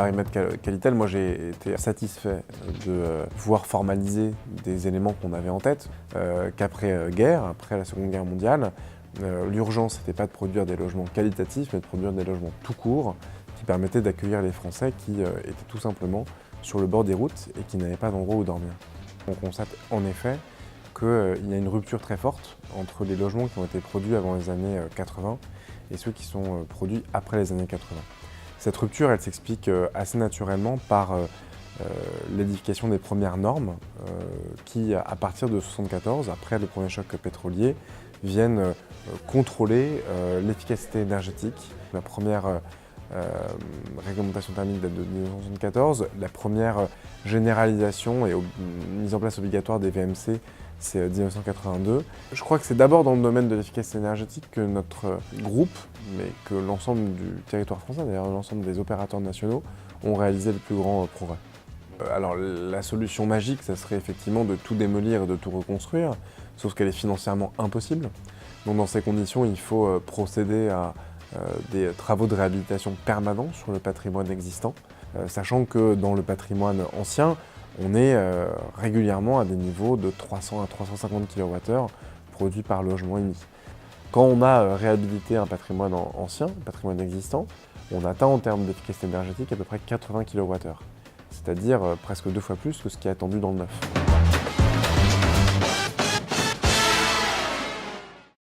barème Qualitel, moi j'ai été satisfait de pouvoir formaliser des éléments qu'on avait en tête, qu'après-guerre, après la Seconde Guerre mondiale, l'urgence n'était pas de produire des logements qualitatifs, mais de produire des logements tout court, qui permettaient d'accueillir les Français qui étaient tout simplement sur le bord des routes et qui n'avaient pas d'endroit où dormir. On constate en effet qu'il y a une rupture très forte entre les logements qui ont été produits avant les années 80 et ceux qui sont produits après les années 80. Cette rupture, elle s'explique assez naturellement par l'édification des premières normes qui, à partir de 1974, après le premier choc pétrolier, viennent contrôler l'efficacité énergétique. La première réglementation thermique date de 1974, la première généralisation et mise en place obligatoire des VMC, c'est 1982. Je crois que c'est d'abord dans le domaine de l'efficacité énergétique que notre groupe, mais que l'ensemble du territoire français, d'ailleurs l'ensemble des opérateurs nationaux, ont réalisé le plus grand progrès. Alors la solution magique, ça serait effectivement de tout démolir et de tout reconstruire, sauf qu'elle est financièrement impossible. Donc dans ces conditions, il faut procéder à des travaux de réhabilitation permanents sur le patrimoine existant, sachant que dans le patrimoine ancien, on est régulièrement à des niveaux de 300 à 350 kWh produits par logement émis. Quand on a réhabilité un patrimoine ancien, un patrimoine existant, on atteint en termes d'efficacité énergétique à peu près 80 kWh, c'est-à-dire presque 2 fois plus que ce qui est attendu dans le neuf.